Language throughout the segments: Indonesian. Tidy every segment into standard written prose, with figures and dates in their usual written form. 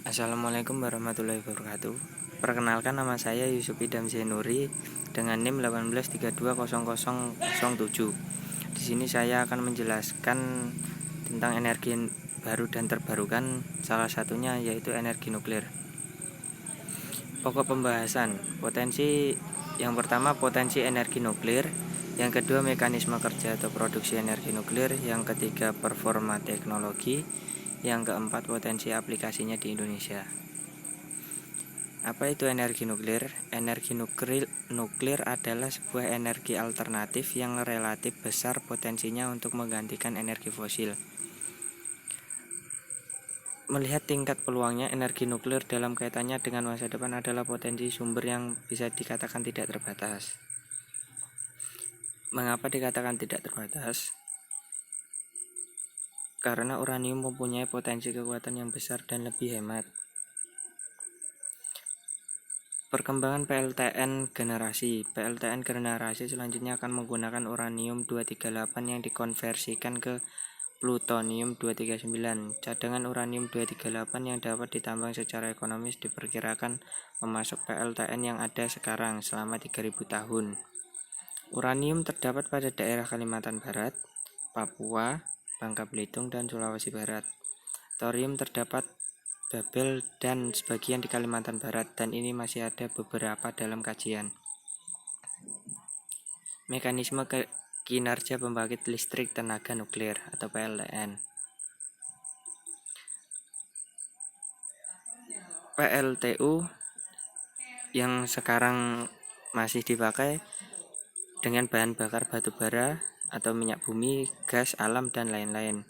Assalamualaikum warahmatullahi wabarakatuh. Perkenalkan, nama saya Yusuf Idam Zainuri dengan NIM 183200007. Di sini saya akan menjelaskan tentang energi baru dan terbarukan, salah satunya yaitu energi nuklir. Pokok pembahasan, yang pertama potensi energi nuklir, yang kedua mekanisme kerja atau produksi energi nuklir, yang ketiga performa teknologi, yang keempat potensi aplikasinya di Indonesia. Apa itu energi nuklir? Energi nuklir adalah sebuah energi alternatif yang relatif besar potensinya untuk menggantikan energi fosil. Melihat tingkat peluangnya, energi nuklir dalam kaitannya dengan masa depan adalah potensi sumber yang bisa dikatakan tidak terbatas. Mengapa dikatakan tidak terbatas? Karena uranium mempunyai potensi kekuatan yang besar dan lebih hemat. Perkembangan PLTN generasi selanjutnya akan menggunakan uranium 238 yang dikonversikan ke plutonium 239. Cadangan uranium 238 yang dapat ditambang secara ekonomis diperkirakan memasuk PLTN yang ada sekarang selama 3000 tahun. Uranium terdapat pada daerah Kalimantan Barat, Papua, Bangka Belitung, dan Sulawesi Barat. Thorium terdapat Babel dan sebagian di Kalimantan Barat, dan ini masih ada beberapa dalam kajian. Mekanisme kinerja pembangkit listrik tenaga nuklir atau PLTN. PLTU yang sekarang masih dipakai dengan bahan bakar batu bara atau minyak bumi, gas alam, dan lain-lain,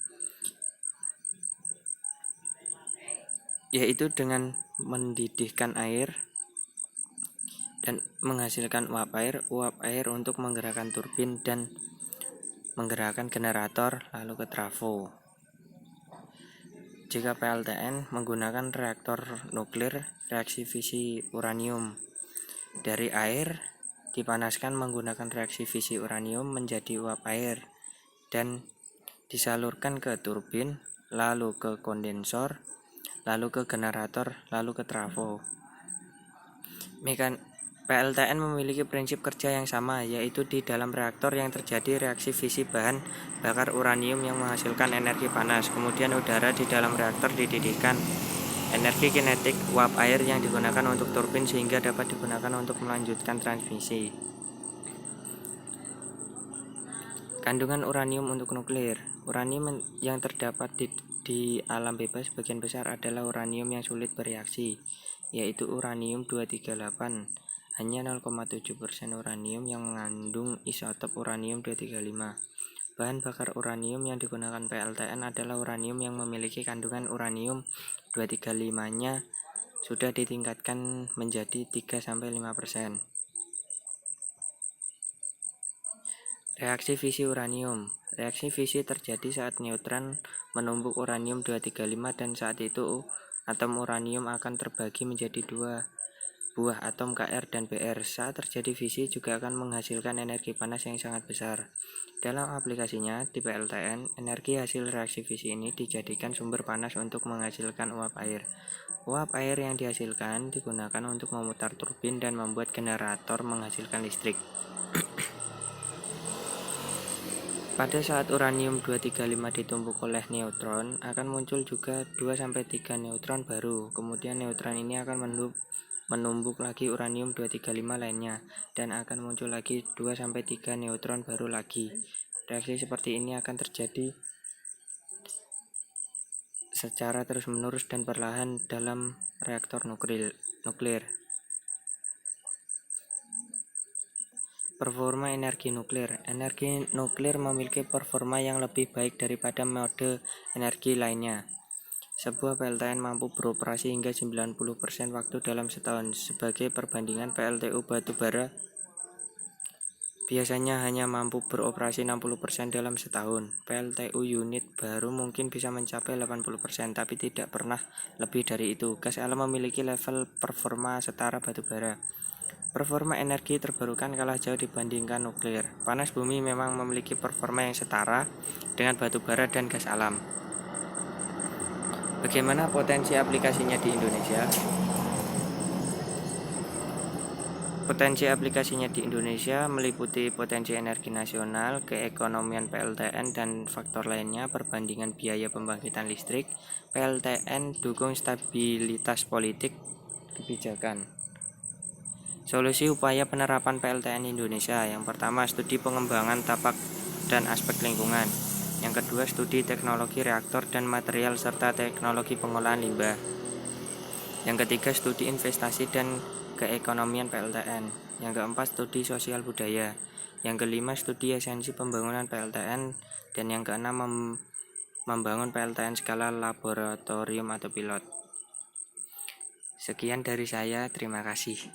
yaitu dengan mendidihkan air dan menghasilkan uap air untuk menggerakkan turbin dan menggerakkan generator lalu ke trafo. Jika PLTN menggunakan reaktor nuklir, reaksi fisi uranium dari air dipanaskan menggunakan reaksi fisi uranium menjadi uap air dan disalurkan ke turbin, lalu ke kondensor, lalu ke generator, lalu ke trafo. PLTN memiliki prinsip kerja yang sama, yaitu di dalam reaktor yang terjadi reaksi fisi bahan bakar uranium yang menghasilkan energi panas. Kemudian udara di dalam reaktor dididihkan. Energi kinetik uap air yang digunakan untuk turbin sehingga dapat digunakan untuk melanjutkan transmisi. Kandungan uranium untuk nuklir. Uranium yang terdapat di alam bebas sebagian besar adalah uranium yang sulit bereaksi, yaitu uranium 238. Hanya 0,7% uranium yang mengandung isotop uranium 235. Bahan bakar uranium yang digunakan PLTN adalah uranium yang memiliki kandungan uranium 235-nya sudah ditingkatkan menjadi 3-5%. Reaksi fisi uranium. Reaksi fisi terjadi saat neutron menumbuk uranium 235 dan saat itu atom uranium akan terbagi menjadi dua buah atom Kr dan Br. Saat terjadi fisi juga akan menghasilkan energi panas yang sangat besar. Dalam aplikasinya di PLTN, energi hasil reaksi fisi ini dijadikan sumber panas untuk menghasilkan uap air. Uap air yang dihasilkan digunakan untuk memutar turbin dan membuat generator menghasilkan listrik. Pada saat uranium 235 ditumbuk oleh neutron, akan muncul juga 2-3 neutron baru. Kemudian neutron ini akan menumbuk lagi uranium 235 lainnya, dan akan muncul lagi 2-3 neutron baru lagi. Reaksi seperti ini akan terjadi secara terus-menerus dan perlahan dalam reaktor nuklir. Performa energi nuklir. Energi nuklir memiliki performa yang lebih baik daripada mode energi lainnya. Sebuah PLTN mampu beroperasi hingga 90% waktu dalam setahun. Sebagai perbandingan, PLTU batu bara biasanya hanya mampu beroperasi 60% dalam setahun. PLTU unit baru mungkin bisa mencapai 80%, tapi tidak pernah lebih dari itu. Gas alam memiliki level performa setara batu bara. Performa energi terbarukan kalah jauh dibandingkan nuklir. Panas bumi memang memiliki performa yang setara dengan batu bara dan gas alam. Bagaimana potensi aplikasinya di Indonesia? Potensi aplikasinya di Indonesia meliputi potensi energi nasional, keekonomian PLTN, dan faktor lainnya. Perbandingan biaya pembangkitan listrik PLTN dukung stabilitas politik kebijakan. Solusi upaya penerapan PLTN Indonesia. Yang pertama, studi pengembangan tapak dan aspek lingkungan. Yang kedua, studi teknologi reaktor dan material serta teknologi pengolahan limbah. Yang ketiga, studi investasi dan keekonomian PLTN. Yang keempat, studi sosial budaya. Yang kelima, studi esensi pembangunan PLTN. Dan yang keenam, membangun PLTN skala laboratorium atau pilot. Sekian dari saya, terima kasih.